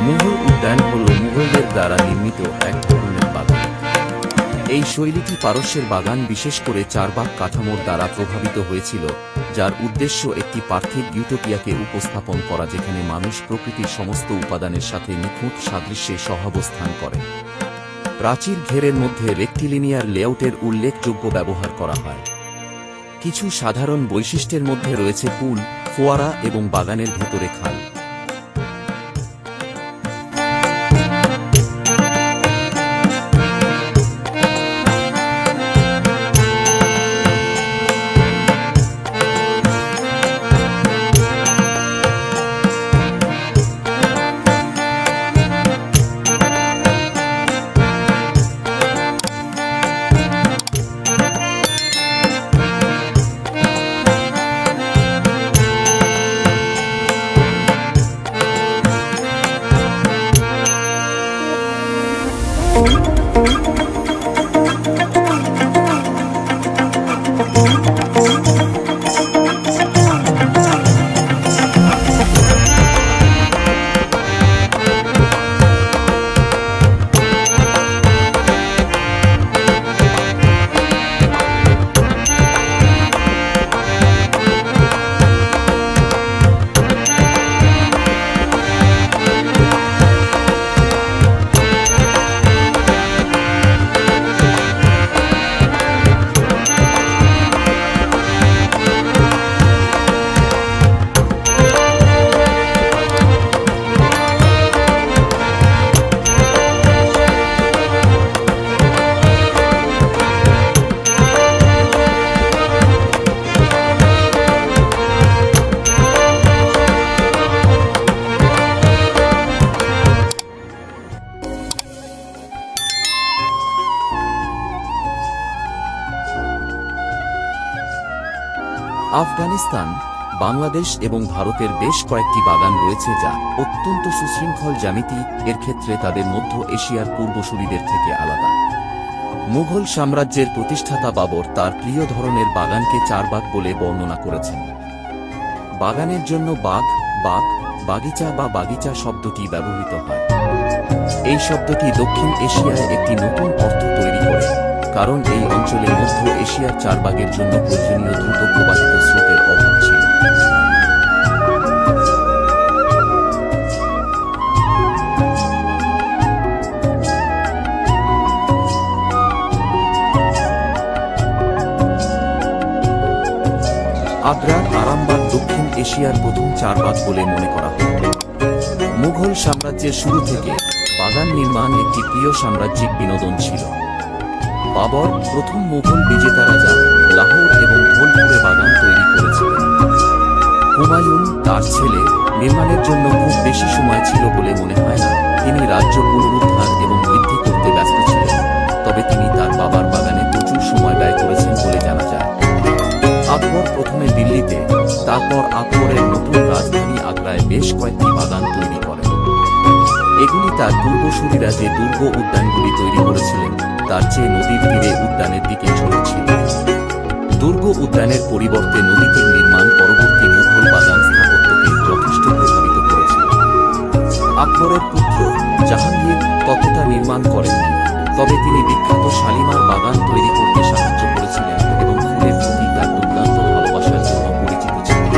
মুঘল উদ্যান হল মুঘলদের দ্বারা নির্মিত এক ধরনের বাগান। এই শৈলীটি পারস্যের বাগান, বিশেষ করে চারবাগ কাঠামোর দ্বারা প্রভাবিত হয়েছিল, যার উদ্দেশ্য একটি পার্থিব ইউটোপিয়াকে উপস্থাপন করা যেখানে মানুষ প্রকৃতির সমস্ত উপাদানের সাথে নিখুঁত সাদৃশ্যে সহাবস্থান করে। প্রাচীর ঘেরের মধ্যে রেক্টিলিনিয়ার লেআউটের উল্লেখযোগ্য ব্যবহার করা হয়। কিছু সাধারণ বৈশিষ্ট্যের মধ্যে রয়েছে পুল, ফোয়ারা এবং বাগানের ভেতরে খাল। আফগানিস্তান, বাংলাদেশ এবং ভারতের বেশ কয়েকটি বাগান রয়েছে যা অত্যন্ত সুশৃঙ্খল জ্যামিতি এর ক্ষেত্রে তাদের মধ্য এশিয়ার পূর্বসূরিদের থেকে আলাদা। মুঘল সাম্রাজ্যের প্রতিষ্ঠাতা বাবর তার প্রিয় ধরনের বাগানকে চারবাগ বলে বর্ণনা করেছেন। বাগানের জন্য বাগ, বাগ, বাগিচা বা বাগিচা শব্দটি ব্যবহৃত হয়। এই শব্দটি দক্ষিণ এশিয়ায় একটি নতুন অর্থ তৈরি করে, কারণ এই অঞ্চলের মধ্য এশিয়ার চারবাগের জন্য প্রয়োজনীয় দ্রুত প্রবাহিত স্রোতের অভাব ছিল। আগ্রার আরামবাগ দক্ষিণ এশিয়ার প্রথম চারবাগ বলে মনে করা হয়। মুঘল সাম্রাজ্যের শুরু থেকে বাগান নির্মাণ একটি প্রিয় সাম্রাজ্যিক বিনোদন ছিল। বাবর, প্রথম মুঘল বিজেতা রাজা, লাহোর এবং ধোলপুরে বাগান তৈরি করেছিলেন। হুমায়ুন, তার ছেলে, নির্মাণের জন্য খুব বেশি সময় ছিল বলে মনে হয় না। তিনি রাজ্য পুনরুদ্ধার এবং বৃদ্ধি করতে ব্যস্ত ছিলেন, তবে তিনি তার বাবার বাগানে প্রচুর সময় ব্যয় করেছেন বলে জানা যায়। আকবর প্রথমে দিল্লিতে, তারপর আকবরের নতুন রাজধানী আগ্রায় বেশ কয়েকটি বাগান তৈরি করেন। এগুলি তার পূর্বসূরীরা যে দুর্গ উদ্যানগুলি তৈরি করেছিলেন তার চেয়ে নদীর তীরে উদ্যানের দিকে ঝুঁকছিল। দুর্গ উদ্যানের পরিবর্তে নদীতে নির্মাণ পরবর্তী মুঘল বাগান স্থাপত্যকে যথেষ্ট প্রভাবিত করেছিল। আকবরের পুত্র জাহাঙ্গীর ততটা নির্মাণ করেননি, তবে তিনি বিখ্যাত শালিমার বাগান তৈরি করতে সাহায্য করেছিলেন এবং ফুলের প্রতি তার দুর্দান্ত ভালোবাসার জন্য পরিচিত ছিলেন।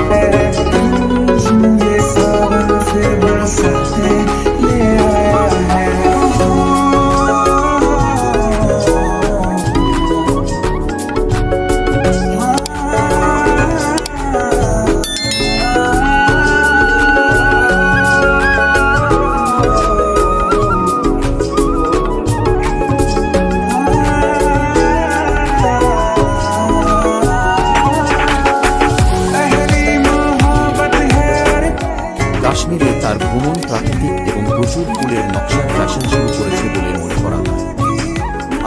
কাশ্মীরে তার ভ্রমণ প্রাকৃতিক এবং প্রচুর ফুলের নকশার ফ্যাশন শুরু করেছে বলে মনে করা হয়।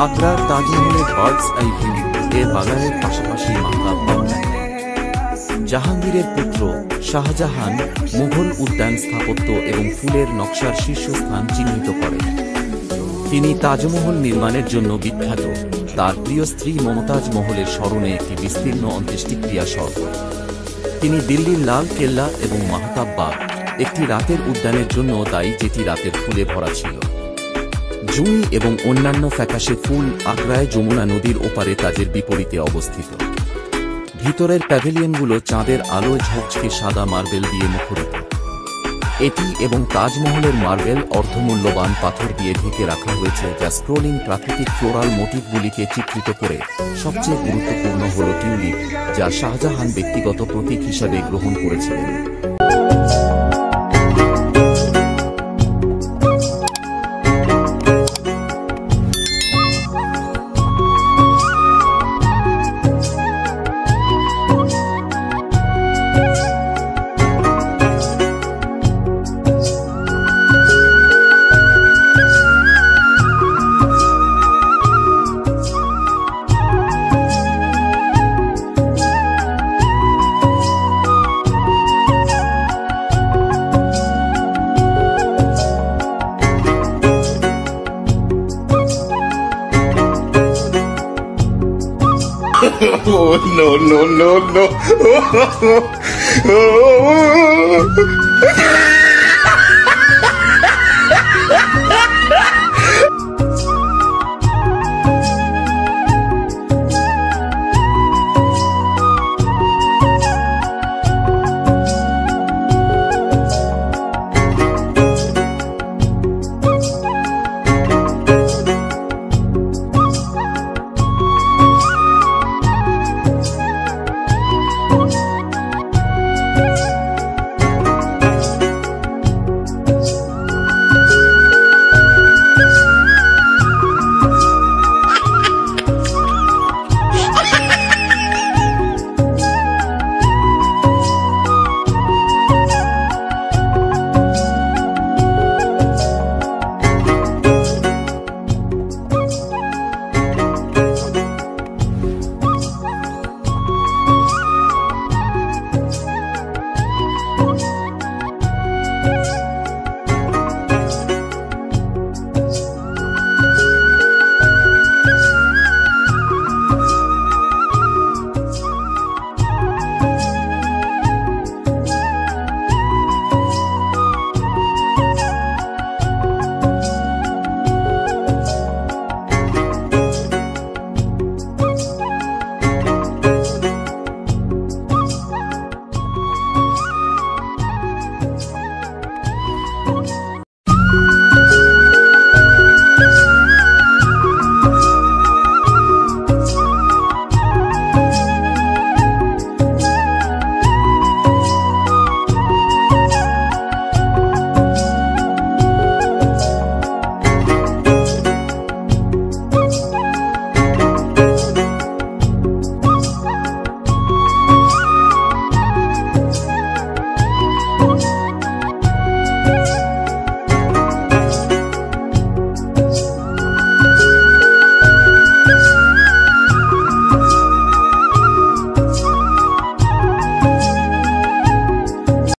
আগ্রার তাজমহলের বার্ডস আই ভিউ এর বাগানের পাশাপাশি মাহতাব বাগ। জাহাঙ্গীরের পুত্র শাহজাহান মুঘল উদ্যান স্থাপত্য এবং ফুলের নকশার শীর্ষস্থান চিহ্নিত করেন। তিনি তাজমহল নির্মাণের জন্য বিখ্যাত। তার প্রিয় স্ত্রী মমতাজ মহলের স্মরণে একটি বিস্তীর্ণ অন্ত্যেষ্টিক্রিয়া স্বর্গ। তিনি দিল্লির লাল কেল্লা এবং মাহতাব বাগ একটি রাতের উদ্যানের জন্য দায়ী যেটি রাতের ফুলে ভরা ছিল। জুঁই এবং অন্যান্য ফ্যাকাশে ফুল আগ্রায় যমুনা নদীর ওপারে তাজের বিপরীতে অবস্থিত। ভিতরের প্যাভিলিয়নগুলো চাঁদের আলোয় ঝকঝকে সাদা মার্বেল দিয়ে মুখরিত। এটি এবং তাজমহলের মার্বেল অর্ধমূল্যবান পাথর দিয়ে ঢেকে রাখা হয়েছে, যা স্ক্রোলিং প্রাকৃতিক ফ্লোরাল মোটিভগুলিকে চিত্রিত করে। সবচেয়ে গুরুত্বপূর্ণ হল টিউলিপ, যা শাহজাহান ব্যক্তিগত প্রতীক হিসাবে গ্রহণ করেছিলেন। Oh, no, no, no, no.